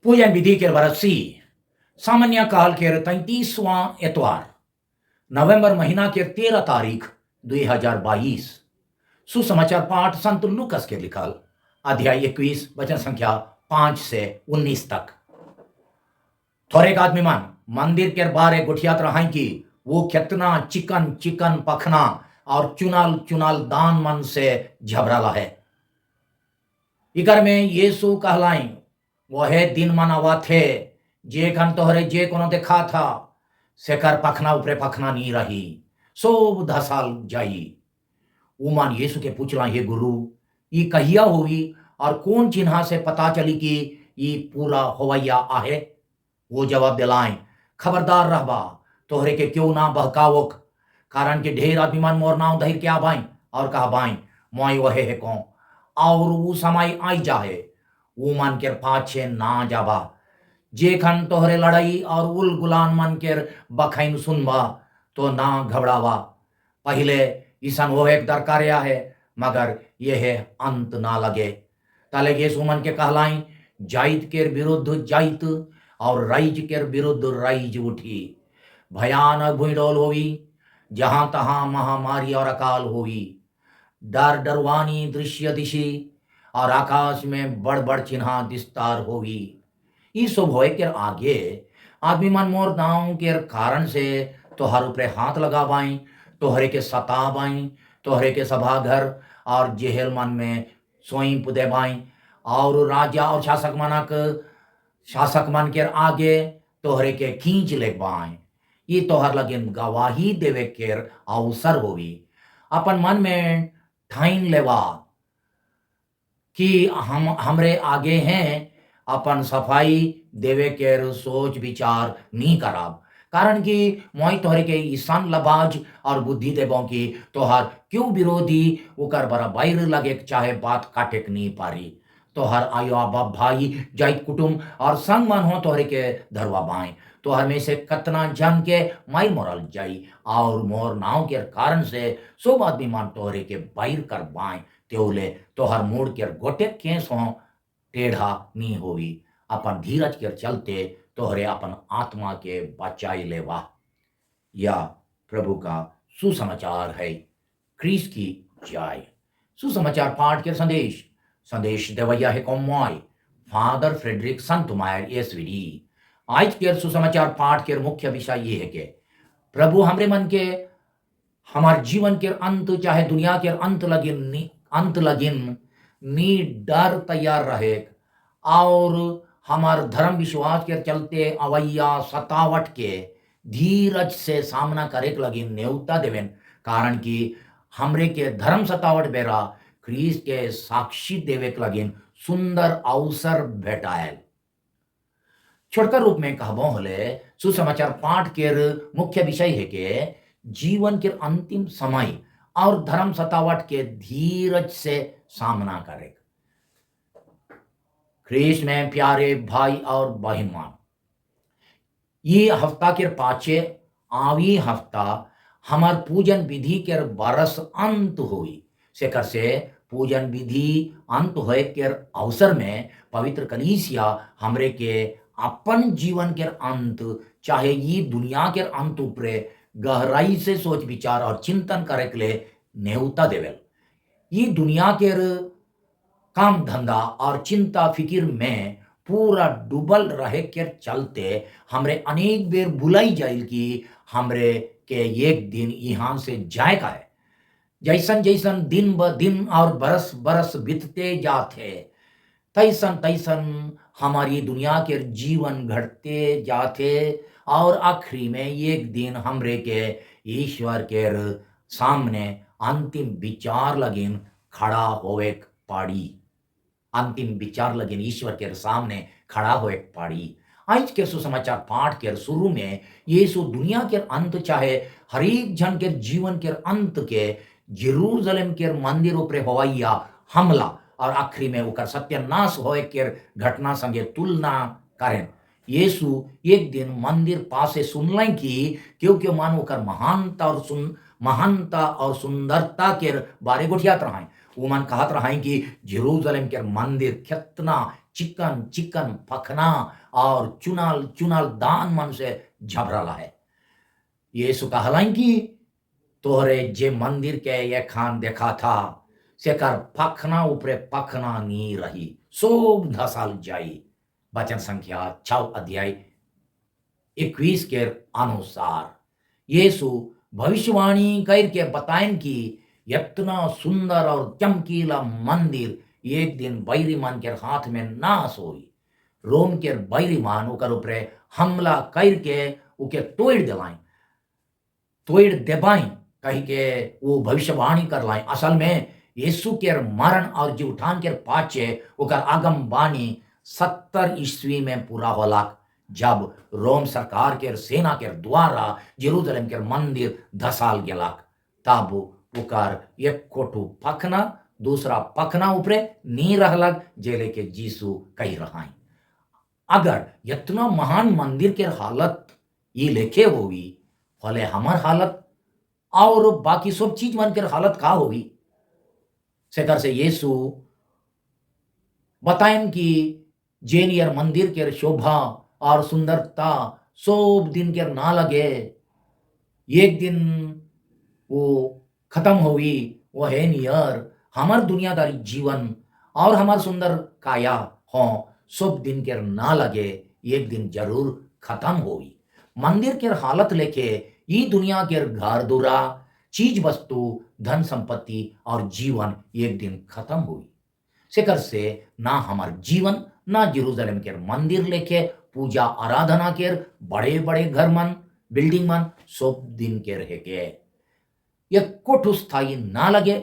पूजन विधि के बरसी सामान्य काल के 33वां एतवार नवंबर महीना के 13 तारीख 2022 सुसमाचार पाठ संत लूकस के लिखल अध्याय 21 वचन संख्या 5 से 19 तक। थोड़े आदमी मन मंदिर के बारे गुठियात रहा कि वो कितना चिकन चिकन पखना और चुनाल चुनाल दान मन से झबराला है। इकर में यीशु कहलाई वह दिन मनावा थे जे खन तोहरे जे कोनो देखा था सेकर पखना ऊपरे पखना नहीं रही सोब धसाल जाई। उमान यीशु के पूछला ये गुरु ये कहिया हुई और कौन चिन्हा से पता चली कि ये पूरा होवैया आहे। वो जवाब दिलाएं खबरदार रहबा तोहरे के क्यों ना बहकावक कारण के ढेर अभिमान मोर नाव धैर के आबाई और कहा बाई मोई वहे है कौन और वो समय आई जाहे वो मन के पाछे ना जाबा जे खन तोहरे लड़ाई और उल गुलान मन के बखैन सुनबा तो ना घबरावा पहले ईसन हो एक दरकारिया है मगर यह है अंत ना लगे ताले यीशु मन के कहलाई जाइत के विरुद्ध जाइत और राइज के विरुद्ध राइज उठी भयानक भूडोल होवी जहां तहां महामारी और अकाल होवी डर डरवानी दृश्य दिशी और आकाश में बड़ बड़ चिन्ह विस्तार होवी। ई सब होए के आगे आदमी मन मोर नाव के कारण से तोहर ऊपरे हाथ लगाबाई तोहरे के सताबाई तोहरे के सभा घर और जेहल मन में सोई पुदेबाई और राजा और शासक मन के आगे तोहरे के खींच ले बाई ये तोहर लगिन गवाही देवे के अवसर होवी। अपन मन में ठाइन लेवा कि हम हमरे आगे हैं अपन सफाई देवे के सोच विचार नहीं कराब कारण कि मोई तोहरे के ईसान लबाज और बुद्धि देबो कि तोहर क्यों विरोधी उकर बरा बैर लगे चाहे बात काटे नहीं पारी तोहर आयो बाप भाई जाइत कुटुंब और संग मन हो तोहरे के धरवा बाएं तोहर में से कतना जन के माई मोरल जाई और मोर नाव के कारण से सब आदमी मान तोहरे के बैर कर बाएं त्योले तोहर मोड़ के गोटे केस हो टेढ़ा नहीं होवी अपन धीरज के चलते तोहरे अपन आत्मा के बचाई लेवा। या प्रभु का सुसमाचार है क्रीस की जय। सुसमाचार पाठ के संदेश देवैया है कौमाई फादर फ्रेडरिक संतमायर एसवीडी। आज के सुसमाचार पाठ के मुख्य विषय ये है कि प्रभु हमरे मन के हमार जीवन के अंत चाहे दुनिया के अंत लगिन नी डर तैयार रहे और हमार धर्म विश्वास के चलते अवैया सतावट के धीरज से सामना करे लगी न्योता देवेन कारण कि हमरे के धर्म सतावट बेरा क्रीस के साक्षी देवे लगिन सुंदर अवसर भेटायल। छोटकर रूप में कहबो हले सुसमाचार पाठ के मुख्य विषय है कि जीवन के अंतिम समय और धर्म सतावट के धीरज से सामना करे। ख्रीस में प्यारे भाई और बहन ये हफ्ता के पाचे आवी हफ्ता हमार पूजन विधि के बरस अंत हुई सेकर से पूजन विधि अंत होए के अवसर में पवित्र कलीसिया हमरे के अपन जीवन के अंत चाहे ये दुनिया के अंत ऊपरे गहराई से सोच विचार और चिंतन करे के लिए न्योता देवेल। ये दुनिया के काम धंधा और चिंता फिकिर में पूरा डूबल रहे के चलते हमरे अनेक बेर भुलाई जाइल कि हमरे के एक दिन यहाँ से जाए का है। जैसन जैसन दिन ब दिन और बरस बरस बीतते जाते तैसन तैसन हमारी दुनिया के जीवन घटते जाते और आखिरी में एक दिन हमरे के ईश्वर के सामने अंतिम विचार लगिन खड़ा होवे पाड़ी अंतिम विचार लगिन ईश्वर के सामने खड़ा होए पाड़ी। आज के सुसमाचार पाठ के शुरू में यीशु दुनिया के अंत चाहे हरेक जन के जीवन के अंत के जेरूशलेम के मंदिर ऊपर होवैया हमला और आखिरी में उकर सत्यानाश होए के घटना संगे तुलना करें। यीशु एक दिन मंदिर पासे सुनलें कि क्योंकि मान उकर महानता और सुंदरता के बारे गुठियात रहा वो मन कहत रहा कि जेरूशलेम के मंदिर कितना चिकन चिकन फखना और चुनाल चुनाल दान मन से झबरला है। यीशु कहलाई कि तोहरे जे मंदिर के ये खान देखा था सेकर पखना ऊपरे पखना नी रही, सोब धसाल जाई। वचन संख्या 6 अध्याय 21 के अनुसार यीशु भविष्यवाणी करके बताएं कि इतना सुंदर और चमकीला मंदिर एक दिन बैरीमान के हाथ में नाश होई। रोम के बैरीमान ओकर ऊपरे हमला करके उके तोड़ देबाई कही के वो भविष्यवाणी कर लाई। असल में यीशु के मरण और जी उठान के पाछे ओकर आगम बानी 70 ईस्वी में पूरा होला, जब रोम सरकार के सेना के द्वारा जेरूशलेम के मंदिर धसाल गेलक। तब ओकर एक कोठू पखना दूसरा पखना ऊपरे नी रहलक, जेले के जीसु कही रहा। अगर इतना महान मंदिर के हालत ये लेखे होगी, फले हमार हालत और बाकी सब चीज मन के हालत का होगी। सेकर से यीशु बताएं कि जेनियर मंदिर के शोभा और सुंदरता सब दिन के ना लगे, एक दिन वो खत्म हुई। वो है नियर हमार दुनियादारी जीवन और हमार सुंदर काया हो सब दिन के ना लगे, एक दिन जरूर खत्म हुई। मंदिर के हालत लेके ये दुनिया के घर दुरा चीज वस्तु धन संपत्ति और जीवन एक दिन खत्म हुई। सेकर से ना हमार जीवन ना जेरूशलेम के मंदिर लेके पूजा आराधना के बड़े बड़े घर मन बिल्डिंग मन सब दिन के रह गए, एक कोठ स्थायी ना लगे,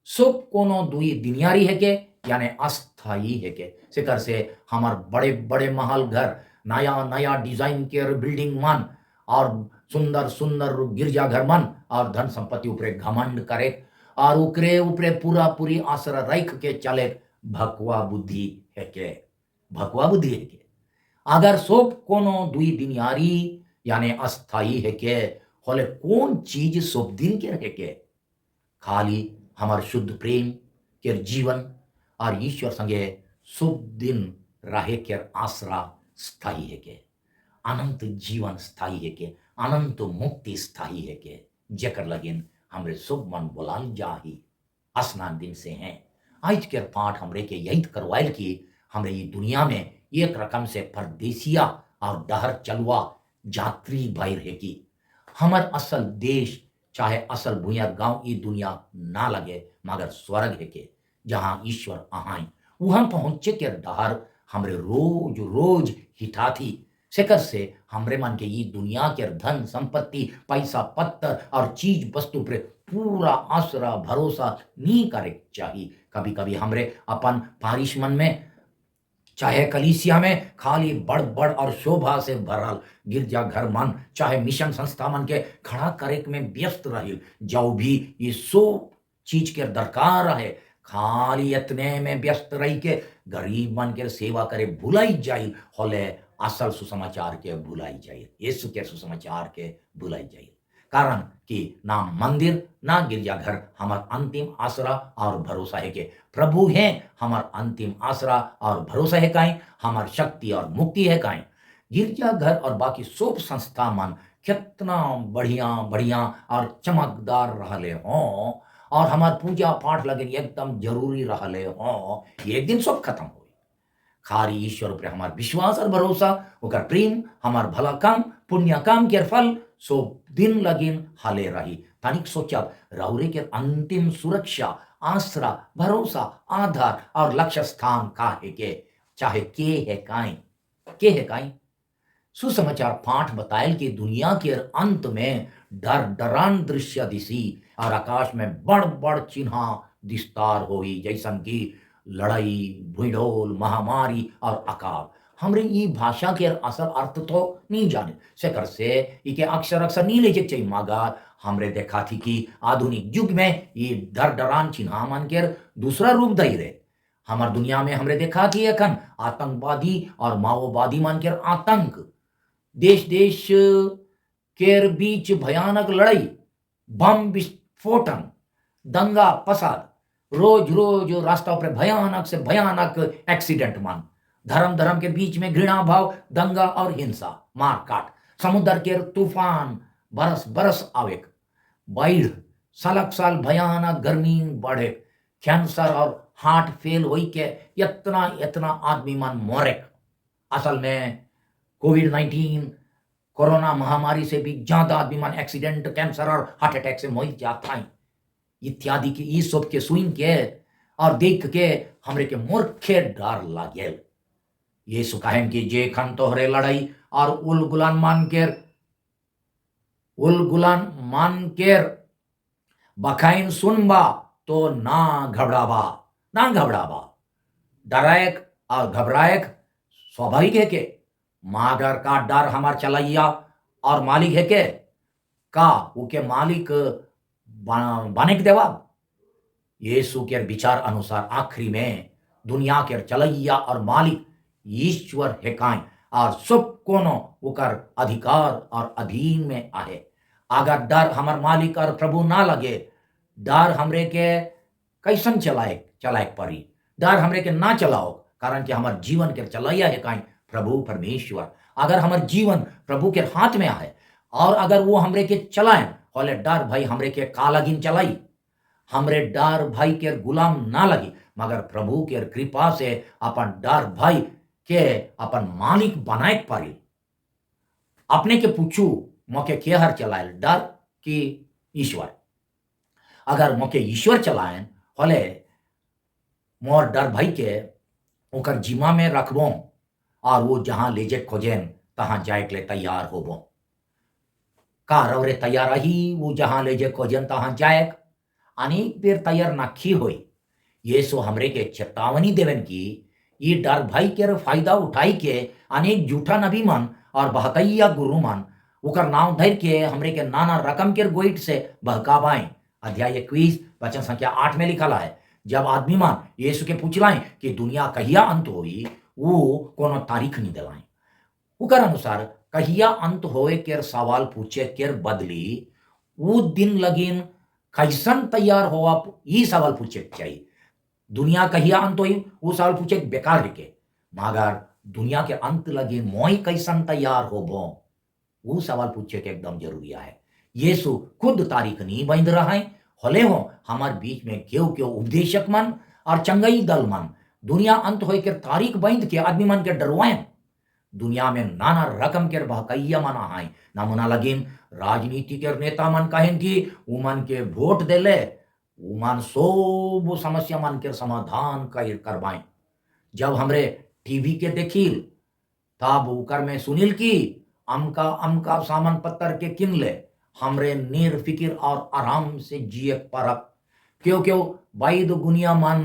सब कोनो दुई दिनियारी है के यानी अस्थाई है के। सेकर से हमार बड़े बड़े महल घर नया नया डिजाइन के बिल्डिंग मन और सुंदर सुंदर गिरजा घर मन और धन संपत्ति ऊपरे घमंड करे और उकरे ऊपरे पूरा पूरी आसरा रख के चले, भकवा बुद्धि है के, भकवा बुद्धि है के। अगर सब कोनो दुई दिनियारी यानी अस्थाई है के होले कौन चीज सब दिन के रहे के, खाली हमार शुद्ध प्रेम के जीवन और ईश्वर संगे शुभ दिन रहे के आसरा स्थायी है के, अनंत जीवन स्थायी है के, अनंत मुक्ति स्थायी है के, जेकर लगिन हमरे शुभ मन बोलाल जाही। स्नान दिन से हैं आज के पाठ हमरे के यही करवाइल कि हमरे ये दुनिया में एक रकम से परदेसिया और डहर चलुआ यात्री भाई रहे कि हमार असल देश चाहे असल भूया गांव ये दुनिया ना लगे, मगर स्वर्ग है के जहां ईश्वर आहाई वहां पहुंचे के डहर हमरे रोज रोज हिठा थी। सेकर से हमरे मन के ये दुनिया के धन संपत्ति पैसा पत्तर और चीज वस्तु पर पूरा आसरा भरोसा नहीं करे चाहिए। कभी कभी हमरे अपन पारिश मन में चाहे कलीसिया में खाली बड़ बड़ और शोभा से भरल गिरजा घर मन चाहे मिशन संस्था मन के खड़ा करे में व्यस्त रही, जो भी ये सो चीज के दरकार है खाली इतने में व्यस्त रही के गरीब मन के सेवा करे भुलाई जाई, होले असल सुसमाचार के भुलाई जाए, यीशु के सुसमाचार के भुलाई जाए। कारण कि ना मंदिर ना गिरजाघर हमार अंतिम आसरा और भरोसा है के प्रभु है, हमार अंतिम आसरा और भरोसा है काई, हमार शक्ति और मुक्ति है काई। गिरजाघर और बाकी सब संस्था मन कितना बढ़िया बढ़िया और चमकदार रहले हों और हमार पूजा पाठ लगे एकदम जरूरी रहले हों, एक दिन सब खत्म हो। खाली ईश्वर पर हमार विश्वास और भरोसा ओकर प्रेम हमार भला काम पुण्य काम के फल सो दिन लगिन हाले रही। तनिक सोचा रौरे के अंतिम सुरक्षा आसरा भरोसा आधार और लक्ष्य स्थान का है के चाहे के है काई। सुसमाचार पाठ बतायल कि दुनिया के अंत में डर डरान दृश्य दिसी और आकाश में बड़ बड़ चिन्ह विस्तार होई, जैसन की लड़ाई भूडोल महामारी और अकाल। हमरे ये भाषा के असल अर्थ तो नहीं जाने सेकर से इके अक्षर अक्षर नहीं ले चाहिए, मगर हमरे देखा थी कि आधुनिक युग में ये डर डरान चिन्ह मन के दूसरा रूप दई रहे। हमार दुनिया में हमरे देखा कि अखन आतंकवादी और माओवादी मन के आतंक देश देश के बीच भयानक लड़ाई बम विस्फोटन दंगा फसाद रोज रोज रास्ता पर भयानक से भयानक एक्सीडेंट मान धर्म धर्म के बीच में घृणा भाव, दंगा और हिंसा, मार काट, समुद्र के तूफान बरस बरस आवेक, बाढ़, सालक साल भयानक गर्मी बढ़े, कैंसर और हार्ट फेल होई के इतना इतना आदमी मन मोरे। असल में कोविड-19 कोरोना महामारी से भी ज्यादा आदमी मन एक्सीडेंट, कैंसर और हार्ट अटैक से मर जाता है। इत्यादि के ई सब के सुन के और देख के हमरे के मूर्खे डर लागेल। यीशु कहें कि जे खन तोहरे लड़ाई और उल गुलान मान केर बखाइन सुनबा तो ना घबराबा। डरायक और घबरायक स्वाभाविक है के मागर का डर हमार चलैया और मालिक है के का उके मालिक बने के देवा। यीशु के विचार अनुसार आखिरी में दुनिया के चलैया और मालिक ईश्वर है काई और सब कोनो उकर अधिकार और अधीन में आहे। अगर डर हमार मालिक और प्रभु ना लगे, डर हमरे के कैसन चलाए पड़ी। डर हमरे के ना चलाओ, कारण कि हमार जीवन के चलैया है काई प्रभु परमेश्वर। अगर हमार जीवन प्रभु के हाथ में आहे और अगर वो हमरे के चलाए होले, डर भाई हमरे के का लगिन चलाई। हमरे डर भाई के गुलाम ना लगी, मगर प्रभु के कृपा से अपन डर भाई के अपन मालिक बनाए पारी। अपने के पूछू मोके के हर चलाए, डर कि ईश्वर। अगर मोके ईश्वर चलाए होले, मोर डर भाई के ओकर जिम्मा में रखबो और वो जहां ले जे खोजेन तहां जाए के लिए तैयार होबो। का रवरे तैयार रही वो जहां ले जे खोजेन तहां जाए। अनेक बेर तैयार नाखी होई। यीशु हमरे के चेतावनी देवन की ये डर भाई के फायदा उठाई के अनेक झूठा नबी मन और बहकैया गुरु मन उकर नाम धर के हमरे के नाना रकम के गोइट से बहकावाएं। अध्याय 21 वचन संख्या 8 में लिखा है, जब आदमी मन यीशु के पूछलाएं कि दुनिया कहिया अंत होई, वो कोनो तारीख नहीं दिलाएं। उकर अनुसार कहिया अंत होए के सवाल पूछे के बदली वो दिन लगिन कैसन तैयार होवा ये सवाल पूछे चाहिए। दुनिया कहिया अंत होई वो सवाल पूछे बेकार है के, मगर दुनिया के अंत लगी मोई कैसन तैयार होबो वो सवाल पूछे के एकदम जरूरी है। यीशु खुद तारीख नहीं बंद रहा है, होले हो हमार बीच में क्यों क्यों उपदेशक मन और चंगई दल मन दुनिया अंत होए के तारीख बंद के आदमी मन के डरवाएं। दुनिया में नाना रकम के बहकैया मन आए, नमूना लगिन राजनीति के नेता मन कहें कि उमन के वोट देले उमन सब समस्या मन के समाधान करवाएं। जब हमरे टीवी के देखिल तब उकर में सुनिल कि अमका अमका सामान पत्तर के किन ले, हमरे निर्फिकिर और आराम से जिए परब। क्यों क्यों वैद गुनिया मन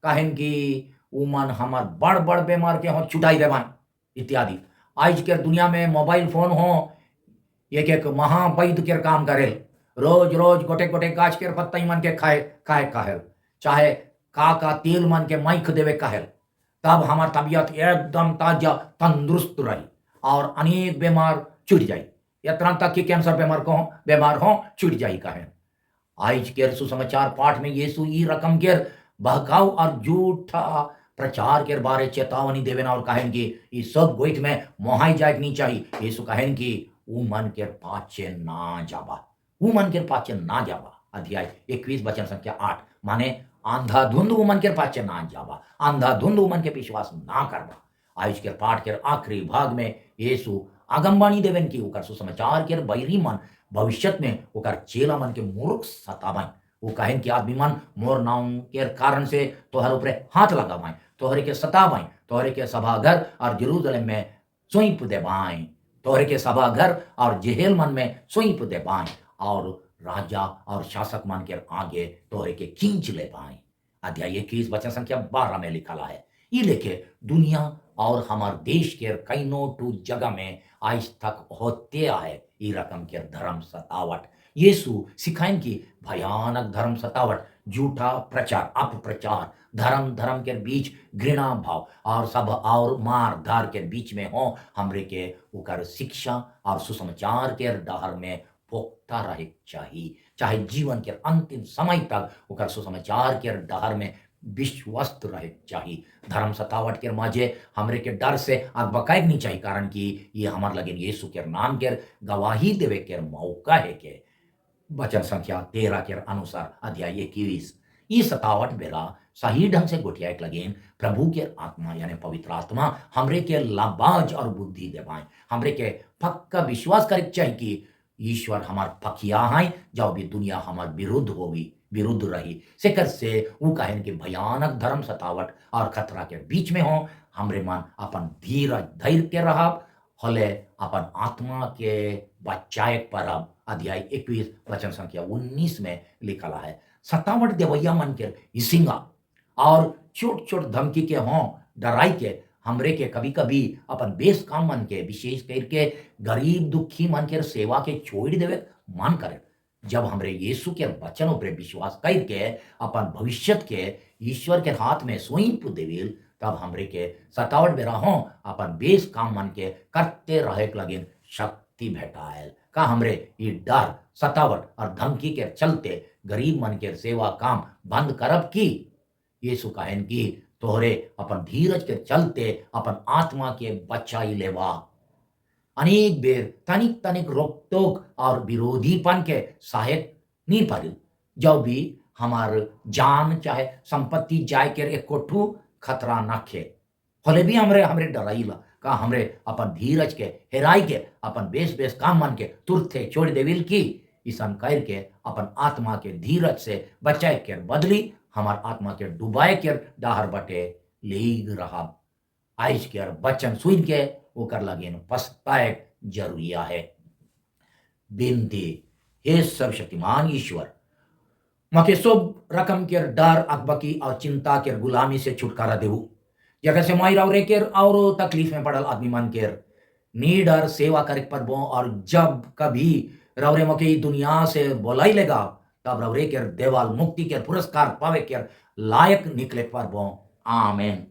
कहें कि उमन हमार बड़ बड़ बीमार के हो छुटाई देवान इत्यादि। आज के दुनिया में मोबाइल फोन हो एक एक महावैद के काम करे, रोज रोज गोटे गोटे गाछ के पत्ता मन के खाए खाए कहल, चाहे का तेल मन के मैख देवे कहल, तब हमार तबियत एकदम ताजा तंदुरुस्त रही और अनेक बीमार छूट जाई। इतना तक कि कैंसर बीमार हो छूट जाई कहे। आज के सुसमाचार पाठ में यीशु ई रकम के बहकाव और झूठा प्रचार के बारे चेतावनी देवेन और कहें कि ये सब गोइठ में मोहाई जाए नहीं चाहिए। यीशु कहें कि वो मन के पाचे ना जाबा, वो मन के पाचे ना जाबा। अध्याय 21 वचन संख्या 8 माने अंधाधुंध वो मन के पाचे ना जाबा, अंधाधुंध वो मन के विश्वास ना करबा। आज के पाठ के आखिरी भाग में यीशु आगमवाणी देवेन की ओकर सुसमाचार के बैरी मन भविष्य में ओकर चेला मन के मूर्ख सतावें। वो कहें कि आदमी मन मोर नाम के कारण से तोहर ऊपर हाथ लगावें, तोहरे के सतावें, तोहरे के सभाघर और जेरूशलेम में सौंप देवाएं, तोहरे के सभाघर और जेहेल मन में सौंप देवाएं और राजा और शासक मन के आगे तोहरे के खींच ले पाए। अध्याय 21 वचन संख्या 12 में लिखा है। ये लेके दुनिया और हमार देश के कईनो टू जगह में आज तक होते आए ये रकम के धर्म सतावट। यीशु सिखाएं कि भयानक धर्म सतावट, झूठा प्रचार, अपप्रचार, धर्म धर्म के बीच घृणा भाव और सब और मार धार के बीच में हो, हमरे के उकर शिक्षा और सुसमाचार के डहर में पोखता रहे चाहिए, चाहे जीवन के अंतिम समय तक उकर सुसमाचार के डहर में विश्वस्त रहे चाहिए। धर्म सतावट के माजे हमरे के डर से आग बकायक नहीं चाहिए, कारण कि ये हमार लगे यीशु के नाम के गवाही देवे के मौका है के वचन संख्या 13 के अनुसार अध्याय 21। ये सतावट बेरा सही ढंग से गुटियाक लगेन प्रभु के आत्मा यानी पवित्र आत्मा हमरे के लाबाज और बुद्धि देवाएं, हमरे के पक्का विश्वास करे चाहिए कि ईश्वर हमार पखिया है, जब भी दुनिया हमार विरुद्ध होगी विरुद्ध रही सेकर से वो कहन के भयानक धर्म सतावट और खतरा के बीच में हो हमरे मन अपन धीरज धैर्य के रहब हले अपन आत्मा के बचाए परब। अध्याय 21 वचन संख्या 19 में लिखला है। सतावट देवैया मन के हिसिंगा और छोट छोट धमकी के हों डराई के हमरे के कभी कभी अपन बेस काम मन के विशेष करके गरीब दुखी मन के सेवा के छोड़ देवे मन करे। जब हमरे यीशु के वचन ऊपर विश्वास करके अपन भविष्य के ईश्वर के हाथ में सौंप देवेल, तब हमरे के सतावट बेरा हो अपन बेस काम मन के करते रहे लगे शक्ति भेटायल। का हमरे ये डर सतावट और धमकी के चलते गरीब मन के सेवा काम बंद करब की? यीशु कहन की तोहरे अपन धीरज के चलते अपन आत्मा के बचाई लेवा। अनेक बेर तनिक तनिक रोक टोक और विरोधीपन के सहायक नहीं पड़े, जब भी हमार जान चाहे संपत्ति जाय के एक कोठू खतरा न खे होले भी हमरे हमरे डराइला। का हमरे अपन धीरज के हेराई के अपन बेस बेस काम मन के तुरते छोड़ देविल की? ईसन कर के अपन आत्मा के धीरज से बचाए के बदली हमार आत्मा के डुबाए के डाहर बटे ले रहा। आइज के बचन सुन के ओकर लगे पछताए जरूरिया है। बिनती, हे सर्वशक्तिमान ईश्वर, मके सब रकम के डर अकबकी और चिंता के गुलामी से छुटकारा देऊ। जगह से माई रवरे के और तकलीफ में पड़ल आदमी मन के नी डर सेवा करे परबो, और जब कभी रवरे मके दुनिया से बोलाई लेगा तब रवरे के देवाल मुक्ति के पुरस्कार पावे के लायक निकले परबो। आमेन।